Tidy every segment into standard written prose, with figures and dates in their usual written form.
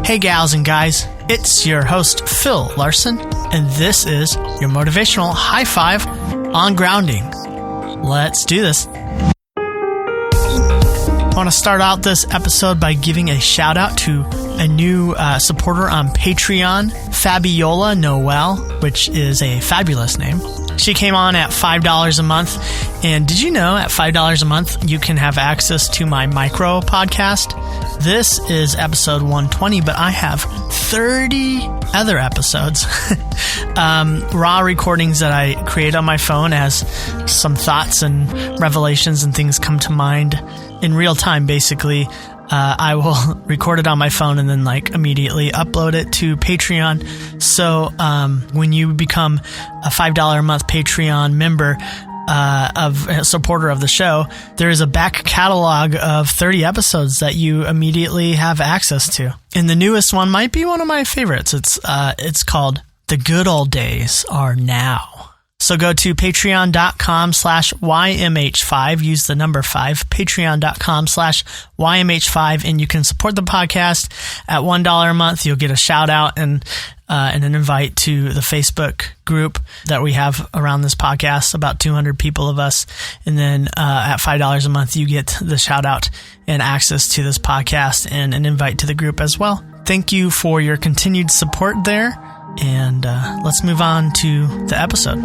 Hey gals and guys, it's your host Phil Larson, and this is your motivational high five on grounding. Let's do this. I want to start out this episode by giving a shout out to a new supporter on Patreon, Fabiola Noel, which is a fabulous name. She came on at $5 a month, and did you know at $5 a month you can have access to my micro podcast? This is episode 120, but I have 30 other episodes, raw recordings that I create on my phone as some thoughts and revelations and things come to mind in real time, basically. I will record it on my phone and then immediately upload it to Patreon. So when you become a $5 a month Patreon member, of a supporter of the show, there is a back catalog of 30 episodes that you immediately have access to. And the newest one might be one of my favorites. It's called The Good Old Days Are Now. So go to patreon.com/YMH5, use the number 5, patreon.com/YMH5, and you can support the podcast at $1 a month. You'll get a shout out and an invite to the Facebook group that we have around this podcast, about 200 people of us. And then at $5 a month, you get the shout out and access to this podcast and an invite to the group as well. Thank you for your continued support there. And let's move on to the episode.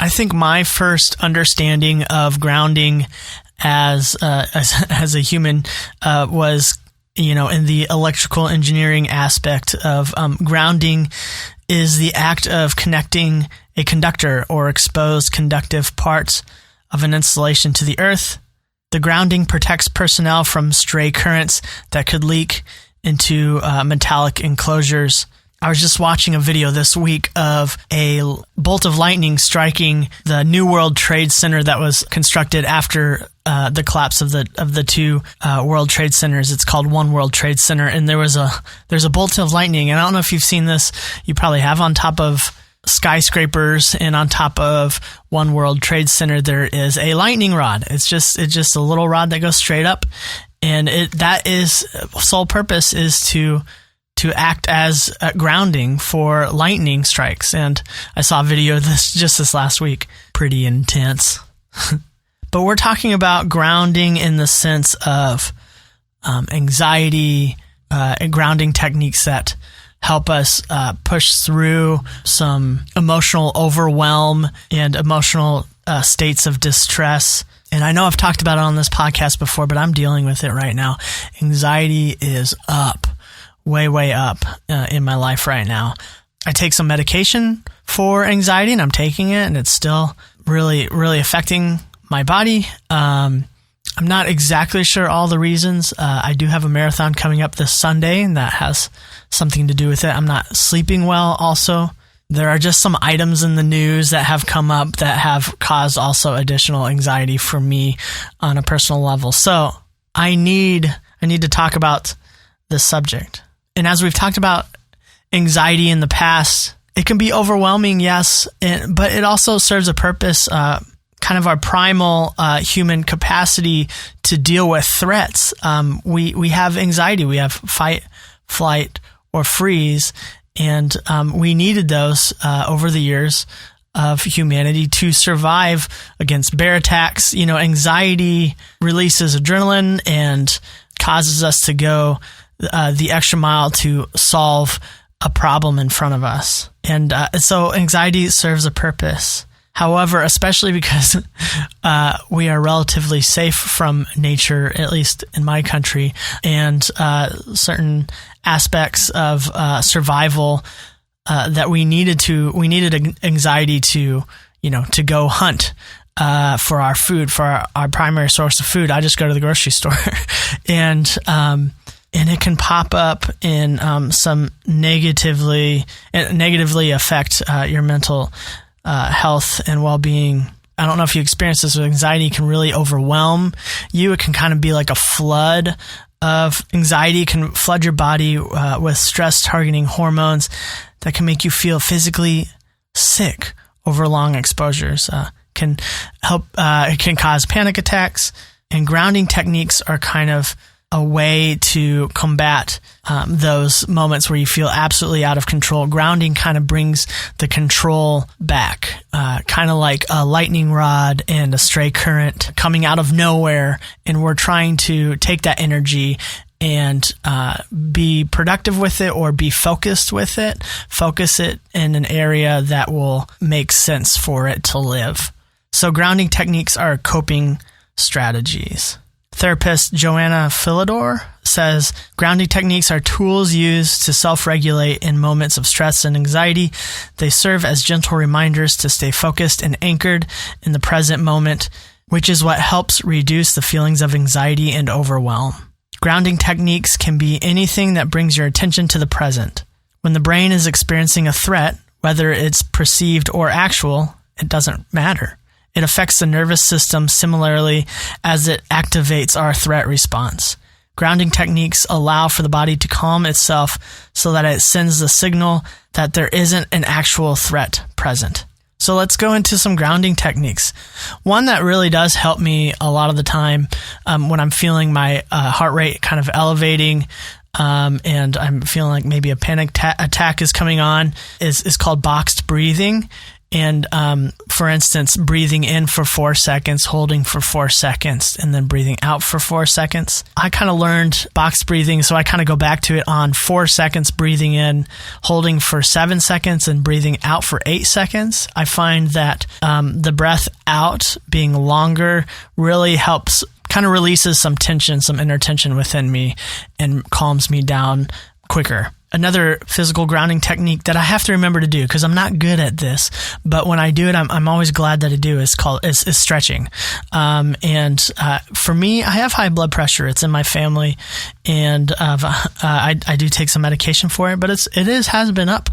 I think my first understanding of grounding as a human was, in the electrical engineering aspect of grounding is the act of connecting a conductor or exposed conductive parts of an installation to the earth. The grounding protects personnel from stray currents that could leak into metallic enclosures. I was just watching a video this week of a bolt of lightning striking the New World Trade Center that was constructed after the collapse of the two World Trade Centers. It's called One World Trade Center, and there's a bolt of lightning. And I don't know if you've seen this. You probably have. On top of skyscrapers and on top of One World Trade Center, there is a lightning rod. It's just a little rod that goes straight up, and that is sole purpose is to act as grounding for lightning strikes. And I saw a video of this just this last week. Pretty intense. But we're talking about grounding in the sense of anxiety, grounding techniques that help us push through some emotional overwhelm and emotional states of distress. And I know I've talked about it on this podcast before, but I'm dealing with it right now. Anxiety is up. Way up in my life right now. I take some medication for anxiety, and I'm taking it, and it's still really, really affecting my body. I'm not exactly sure all the reasons. I do have a marathon coming up this Sunday, and that has something to do with it. I'm not sleeping well also. There are just some items in the news that have come up that have caused also additional anxiety for me on a personal level. So I need to talk about this subject. And as we've talked about anxiety in the past, it can be overwhelming, yes, but it also serves a purpose, kind of our primal human capacity to deal with threats. We have anxiety, we have fight, flight, or freeze, and we needed those over the years of humanity to survive against bear attacks. Anxiety releases adrenaline and causes us to go the extra mile to solve a problem in front of us. And so anxiety serves a purpose. However, especially because we are relatively safe from nature, at least in my country, and certain aspects of survival that we needed anxiety to go hunt for our food, for our primary source of food. I just go to the grocery store and it can pop up in some negatively affect your mental health and well-being. I don't know if you experience this with anxiety. It can really overwhelm you. It can kind of be like a flood of anxiety. It can flood your body with stress-targeting hormones that can make you feel physically sick over long exposures. It can cause panic attacks, and grounding techniques are kind of a way to combat those moments where you feel absolutely out of control. Grounding kind of brings the control back, kind of like a lightning rod and a stray current coming out of nowhere, and we're trying to take that energy and be productive with it or be focused with it, focus it in an area that will make sense for it to live. So grounding techniques are coping strategies. Therapist Joanna Philidor says, grounding techniques are tools used to self-regulate in moments of stress and anxiety. They serve as gentle reminders to stay focused and anchored in the present moment, which is what helps reduce the feelings of anxiety and overwhelm. Grounding techniques can be anything that brings your attention to the present. When the brain is experiencing a threat, whether it's perceived or actual, it doesn't matter. It affects the nervous system similarly as it activates our threat response. Grounding techniques allow for the body to calm itself so that it sends the signal that there isn't an actual threat present. So let's go into some grounding techniques. One that really does help me a lot of the time when I'm feeling my heart rate kind of elevating and I'm feeling like maybe a panic attack is coming on is called boxed breathing. And for instance, breathing in for 4 seconds, holding for 4 seconds, and then breathing out for 4 seconds. I kind of learned box breathing, so I kind of go back to it on 4 seconds, breathing in, holding for 7 seconds, and breathing out for 8 seconds. I find that the breath out being longer really helps, kind of releases some tension, some inner tension within me, and calms me down quicker. Another physical grounding technique that I have to remember to do, because I'm not good at this, but when I do it, I'm always glad that I do, is stretching. For me, I have high blood pressure. It's in my family, and I do take some medication for it, but it has been up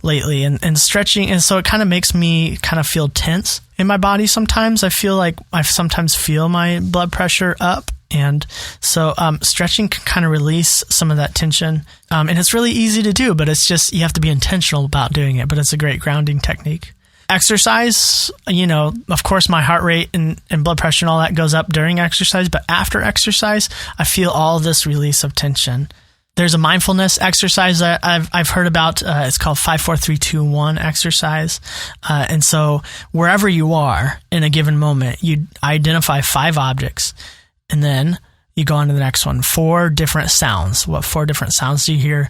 lately, and stretching, and so it kind of makes me kind of feel tense in my body sometimes. I feel like I sometimes feel my blood pressure up. And so stretching can kind of release some of that tension. And it's really easy to do, but it's just, you have to be intentional about doing it. But it's a great grounding technique. Exercise, of course, my heart rate and blood pressure and all that goes up during exercise. But after exercise, I feel all this release of tension. There's a mindfulness exercise that I've heard about. It's called 5-4-3-2-1 exercise. And so wherever you are in a given moment, you identify 5 objects. And then you go on to the next one. 4 different sounds. What 4 different sounds do you hear?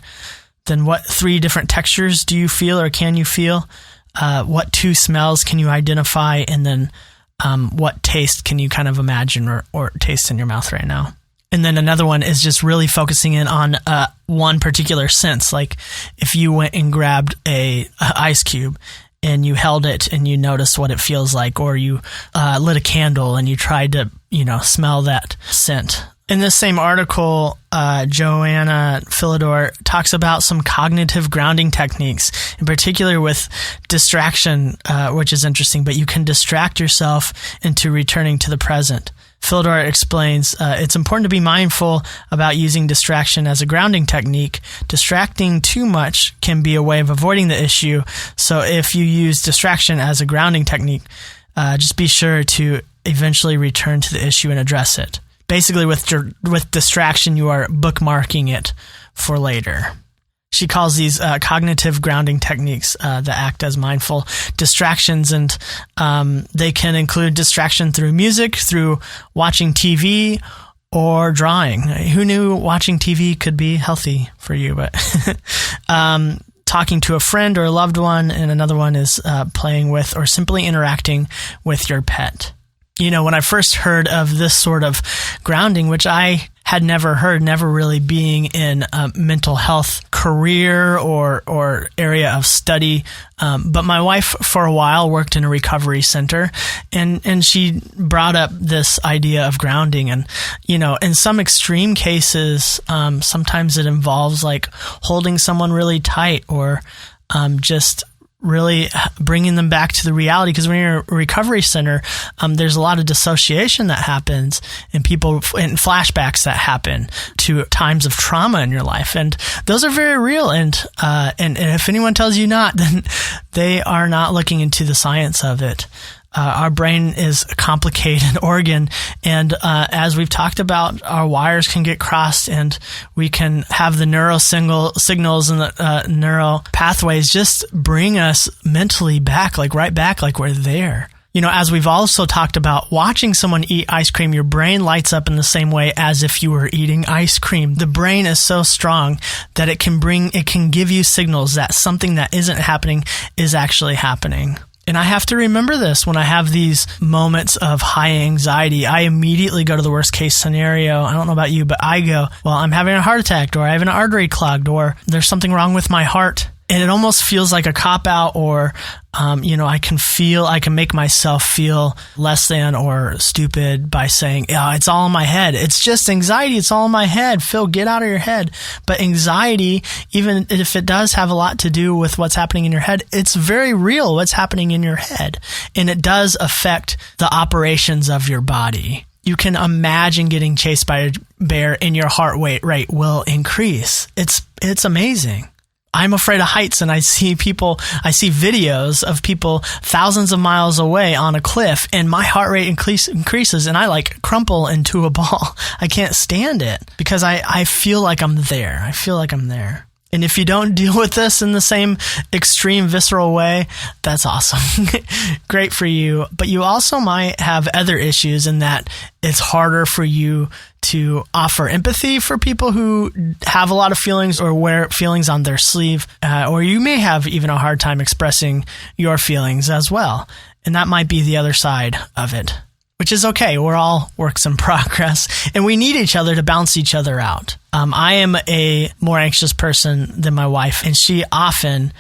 Then what 3 different textures do you feel or can you feel? What 2 smells can you identify? And then what taste can you kind of imagine or taste in your mouth right now? And then another one is just really focusing in on one particular sense. Like if you went and grabbed a ice cube and you held it and you noticed what it feels like, or you lit a candle and you tried to, smell that scent. In this same article, Joanna Philidor talks about some cognitive grounding techniques, in particular with distraction, which is interesting, but you can distract yourself into returning to the present. Philidor explains, it's important to be mindful about using distraction as a grounding technique. Distracting too much can be a way of avoiding the issue. So if you use distraction as a grounding technique, just be sure to eventually return to the issue and address it. Basically, with distraction, you are bookmarking it for later. She calls these cognitive grounding techniques that act as mindful distractions, and they can include distraction through music, through watching TV, or drawing. Who knew watching TV could be healthy for you? But talking to a friend or a loved one, and another one is playing with or simply interacting with your pet. When I first heard of this sort of grounding, which I had never heard, never really being in a mental health career or area of study. But my wife for a while worked in a recovery center, and she brought up this idea of grounding. And, in some extreme cases, sometimes it involves like holding someone really tight or just really bringing them back to the reality, because when you're in a recovery center, there's a lot of dissociation that happens and flashbacks that happen to times of trauma in your life. And those are very real. And if anyone tells you not, then they are not looking into the science of it. Our brain is a complicated organ, and as we've talked about, our wires can get crossed, and we can have the neural signals and the neural pathways just bring us mentally back, like right back, like we're there. As we've also talked about, watching someone eat ice cream, your brain lights up in the same way as if you were eating ice cream. The brain is so strong that it can give you signals that something that isn't happening is actually happening. And I have to remember this when I have these moments of high anxiety. I immediately go to the worst case scenario. I don't know about you, but I go, well, I'm having a heart attack, or I have an artery clogged, or there's something wrong with my heart. And it almost feels like a cop-out, or, I can make myself feel less than or stupid by saying, it's all in my head. It's just anxiety. It's all in my head. Phil, get out of your head. But anxiety, even if it does have a lot to do with what's happening in your head, it's very real what's happening in your head. And it does affect the operations of your body. You can imagine getting chased by a bear and your heart rate will increase. It's amazing. I'm afraid of heights, and I see videos of people thousands of miles away on a cliff, and my heart rate increases, and I crumple into a ball. I can't stand it because I feel like I'm there. I feel like I'm there. And if you don't deal with this in the same extreme, visceral way, that's awesome. Great for you. But you also might have other issues in that it's harder for you to offer empathy for people who have a lot of feelings or wear feelings on their sleeve, or you may have even a hard time expressing your feelings as well. And that might be the other side of it, which is okay. We're all works in progress, and we need each other to balance each other out. I am a more anxious person than my wife, and she often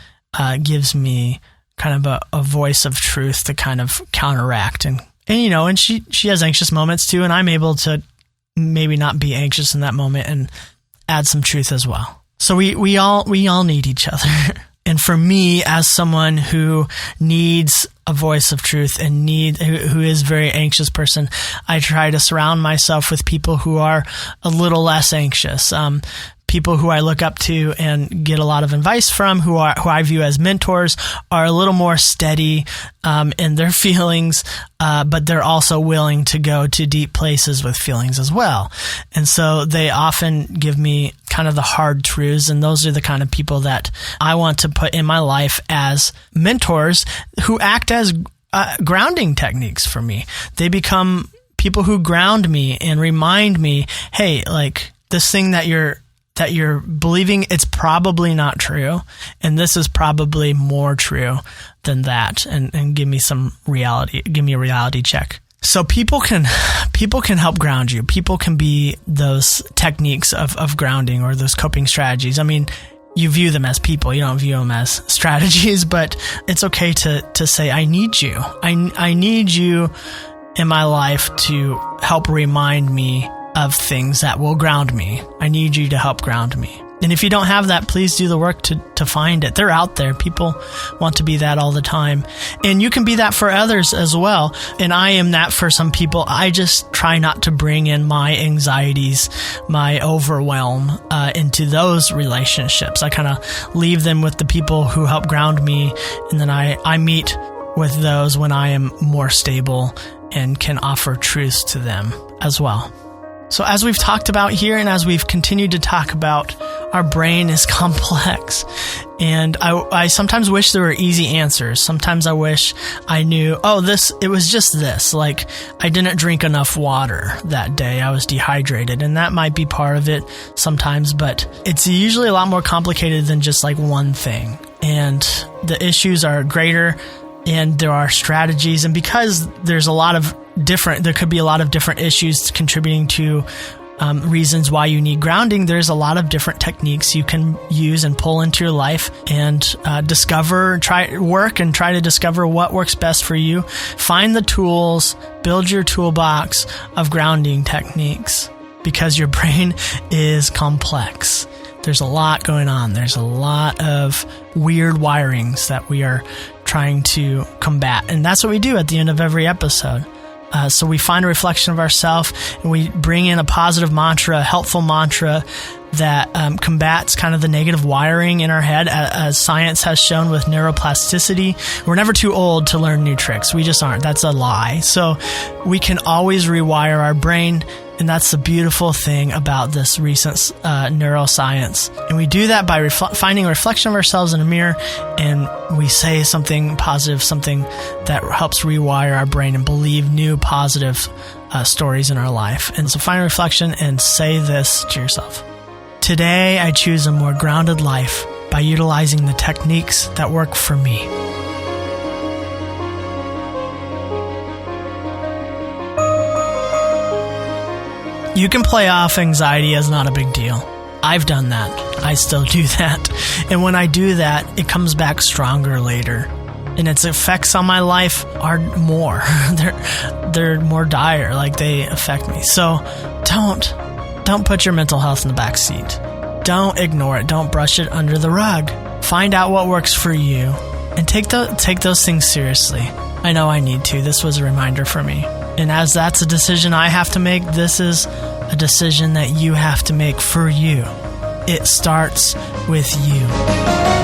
gives me kind of a voice of truth to kind of counteract. And she has anxious moments too, and I'm able to maybe not be anxious in that moment and add some truth as well. So we all need each other. And for me, as someone who needs a voice of truth and who is a very anxious person, I try to surround myself with people who are a little less anxious. People who I look up to and get a lot of advice from, who I view as mentors, are a little more steady in their feelings, but they're also willing to go to deep places with feelings as well. And so they often give me kind of the hard truths, and those are the kind of people that I want to put in my life as mentors who act as grounding techniques for me. They become people who ground me and remind me, hey, this thing that you're believing, it's probably not true, and this is probably more true than that, and give me a reality check. So people can help ground you. People can be those techniques of grounding or those coping strategies. I mean, you view them as people, you don't view them as strategies, but it's okay to say, I need you. I need you in my life to help remind me of things that will ground me. I need you to help ground me. And if you don't have that, please do the work to find it. They're out there. People want to be that all the time. And you can be that for others as well. And I am that for some people. I just try not to bring in my anxieties, my overwhelm into those relationships. I kind of leave them with the people who help ground me. And then I meet with those when I am more stable and can offer truths to them as well. So as we've talked about here, and as we've continued to talk about, our brain is complex. And I sometimes wish there were easy answers. Sometimes I wish I knew, it was just this. Like, I didn't drink enough water that day. I was dehydrated. And that might be part of it sometimes, but it's usually a lot more complicated than just one thing. And the issues are greater, and there are strategies. And because there could be a lot of different issues contributing to reasons why you need grounding, there's a lot of different techniques you can use and pull into your life and try to discover what works best for you. Find the tools, build your toolbox of grounding techniques, because your brain is complex. There's a lot going on. There's a lot of weird wirings that we are trying to combat. And that's what we do at the end of every episode. So we find a reflection of ourselves, and we bring in a positive mantra, a helpful mantra that combats kind of the negative wiring in our head, as science has shown with neuroplasticity. We're never too old to learn new tricks. We just aren't. That's a lie. So we can always rewire our brain, and that's the beautiful thing about this recent neuroscience. And we do that by finding a reflection of ourselves in a mirror, and we say something positive, something that helps rewire our brain and believe new positive stories in our life. And so find a reflection and say this to yourself. Today, I choose a more grounded life by utilizing the techniques that work for me. You can play off anxiety as not a big deal. I've done that. I still do that. And when I do that, it comes back stronger later. And its effects on my life are more. They're more dire, like they affect me. So don't put your mental health in the back seat. Don't ignore it. Don't brush it under the rug. Find out what works for you and take those things seriously. I know I need to. This was a reminder for me. And as that's a decision I have to make, this is a decision that you have to make for you. It starts with you.